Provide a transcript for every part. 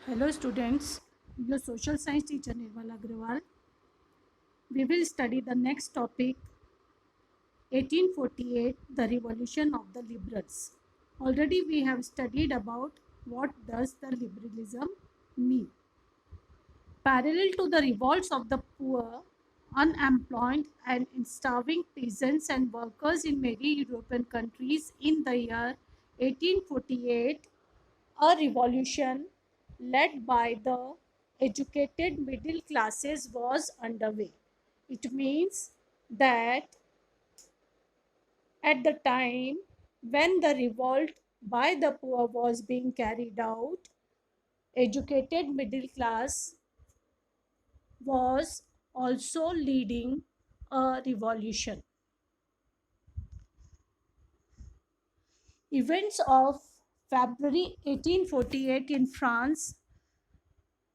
Hello students, your social science teacher Nirmal Agrawal. We will study the next topic 1848, the revolution of the liberals. Already we have studied about what does the liberalism mean. Parallel to the revolts of the poor, unemployed and starving peasants and workers in many European countries in the year 1848, a revolution led by the educated middle classes was underway. It means that at the time when the revolt by the poor was being carried out, educated middle class was also leading a revolution. Events of February 1848 in France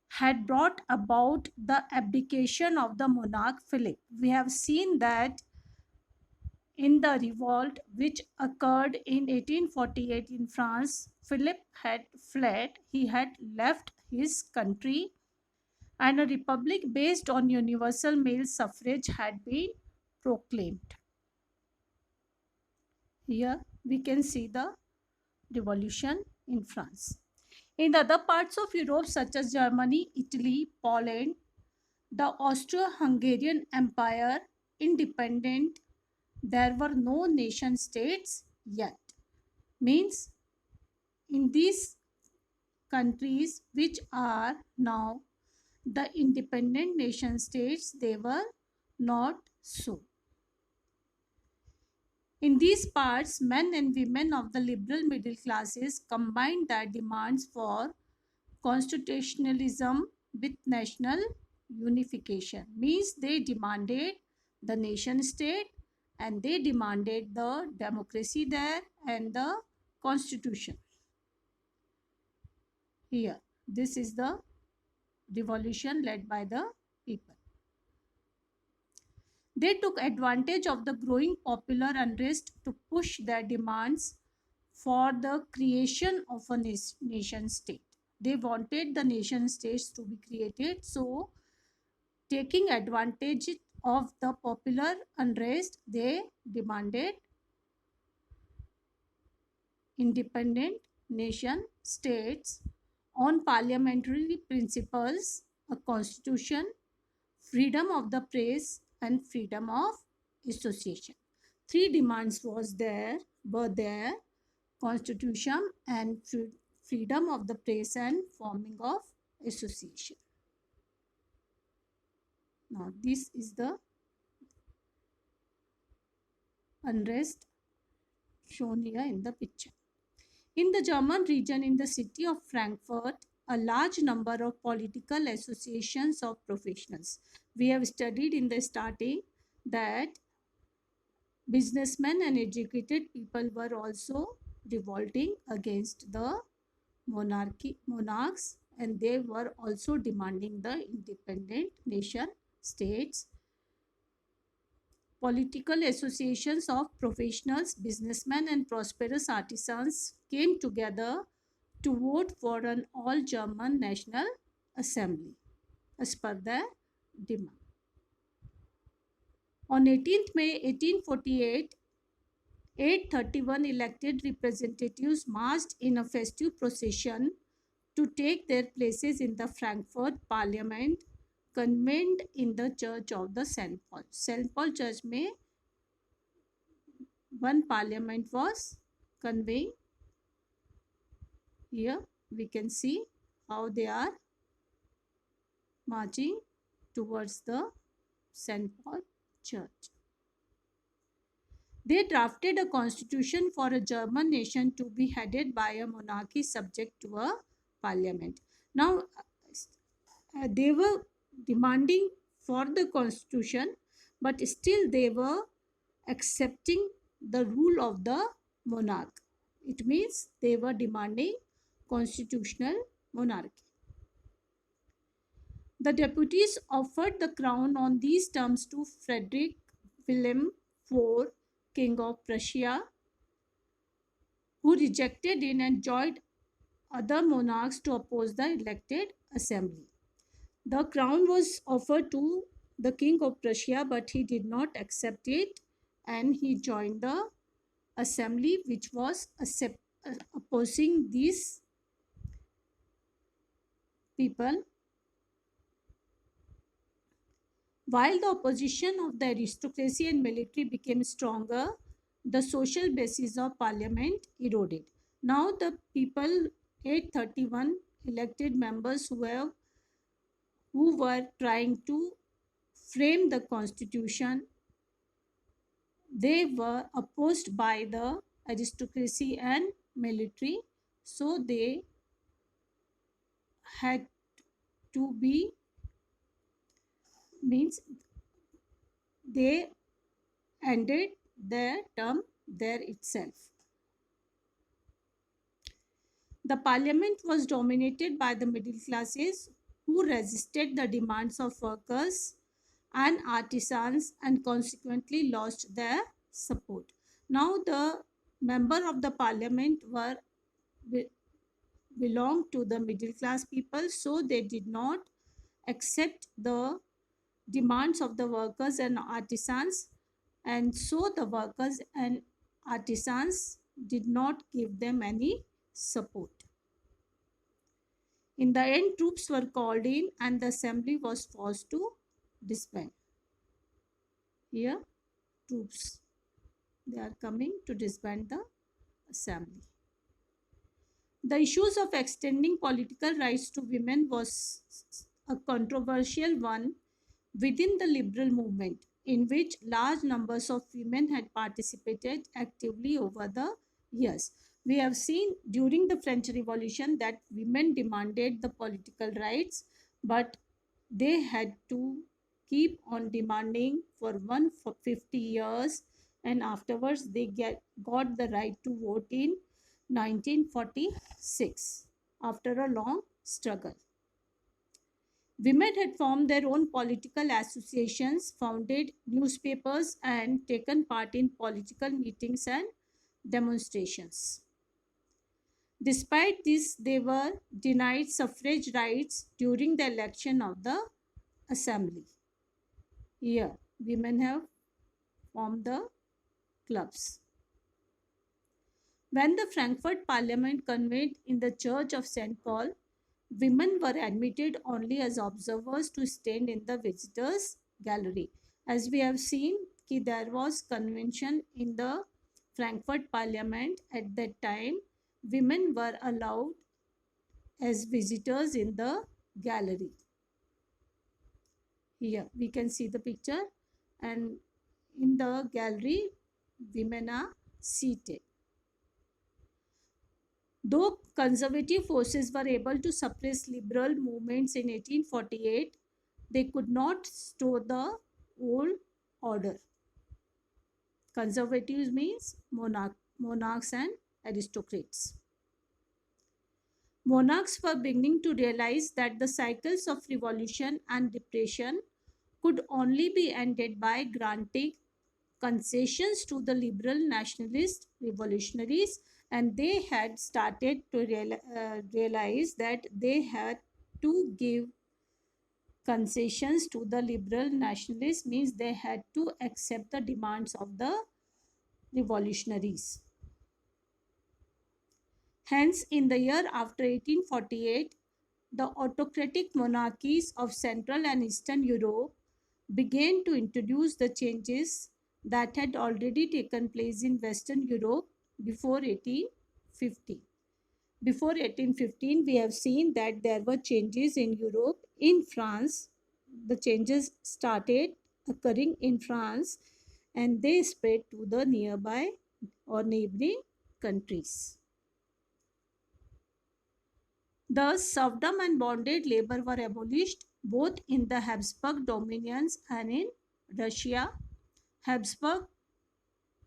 had brought about the abdication of the monarch Philip. We have seen that in the revolt which occurred in 1848 in France, Philip had fled, he had left his country, and a republic based on universal male suffrage had been proclaimed. Here we can see the revolution in France. In other parts of Europe, such as Germany, Italy, Poland, the Austro-Hungarian Empire, independent, there were no nation states yet. Means in these countries which are now the independent nation states, they were not so. In these parts, men and women of the liberal middle classes combined their demands for constitutionalism with national unification. Means they demanded the nation state and they demanded the democracy there and the constitution. Here, this is the revolution led by the people. They took advantage of the growing popular unrest to push their demands for the creation of a nation state. They wanted the nation states to be created, so taking advantage of the popular unrest, they demanded independent nation states on parliamentary principles, a constitution, freedom of the press, and freedom of association. Three demands were there: constitution and freedom of the press and forming of association. Now this is the unrest shown here in the picture. In the German region, in the city of Frankfurt, a large number of political associations of professionals. We have studied in the starting that businessmen and educated people were also revolting against the monarchs, and they were also demanding the independent nation states. Political associations of professionals, businessmen, and prosperous artisans came together to vote for an all German National Assembly as per their demand. On 18th May 1848, 831 elected representatives marched in a festive procession to take their places in the Frankfurt Parliament convened in the Church of the St. Paul. St. Paul Church में one parliament was convened. Here we can see how they are marching towards the St. Paul Church. They drafted a constitution for a German nation to be headed by a monarchy subject to a parliament. Now, they were demanding for the constitution, but still they were accepting the rule of the monarch. It means they were demanding constitutional monarchy. The deputies offered the crown on these terms to Frederick William IV, King of Prussia, who rejected it and joined other monarchs to oppose the elected assembly. The crown was offered to the king of Prussia, but he did not accept it, and he joined the assembly which was opposing these people. While the opposition of the aristocracy and military became stronger, the social basis of parliament eroded. Now the people, 831 elected members who were trying to frame the constitution, they were opposed by the aristocracy and military, so they had to be, means they ended their term there itself. The parliament was dominated by the middle classes who resisted the demands of workers and artisans and consequently lost their support. Now the member of the parliament were belonged to the middle class people, so they did not accept the demands of the workers and artisans, and so the workers and artisans did not give them any support. In the end, troops were called in and the assembly was forced to disband. Here, troops, they are coming to disband the assembly. The issues of extending political rights to women was a controversial one within the liberal movement, in which large numbers of women had participated actively over the years. We have seen during the French Revolution that women demanded the political rights, but they had to keep on demanding for 150 years, and afterwards they got the right to vote in 1946 after a long struggle. Women had formed their own political associations, founded newspapers, and taken part in political meetings and demonstrations. Despite this, they were denied suffrage rights during the election of the assembly. Here, women have formed the clubs. When the Frankfurt Parliament convened in the Church of St. Paul, women were admitted only as observers to stand in the visitors gallery. As we have seen, there was convention in the Frankfurt Parliament. At that time, women were allowed as visitors in the gallery. Here we can see the picture, and in the gallery women are seated. Though conservative forces were able to suppress liberal movements in 1848, they could not restore the old order. Conservatives means monarchs and aristocrats. Monarchs were beginning to realize that the cycles of revolution and depression could only be ended by granting concessions to the liberal nationalist revolutionaries, and they had started to realize that they had to give concessions to the liberal nationalists, means they had to accept the demands of the revolutionaries. Hence, in the year after 1848, the autocratic monarchies of Central and Eastern Europe began to introduce the changes that had already taken place in Western Europe before 1850. Before 1815, we have seen that there were changes in Europe. In France, the changes started occurring in France and they spread to the nearby or neighboring countries. Thus, serfdom and bonded labor were abolished both in the Habsburg dominions and in Russia. Habsburg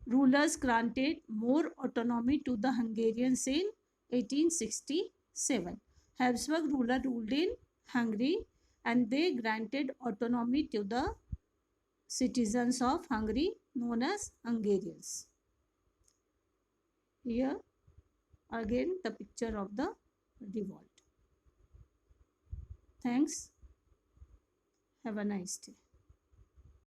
rulers granted more autonomy to the Hungarians in 1867. Habsburg ruler ruled in Hungary and they granted autonomy to the citizens of Hungary known as Hungarians. Here again the picture of the revolt. Thanks. Have a nice day.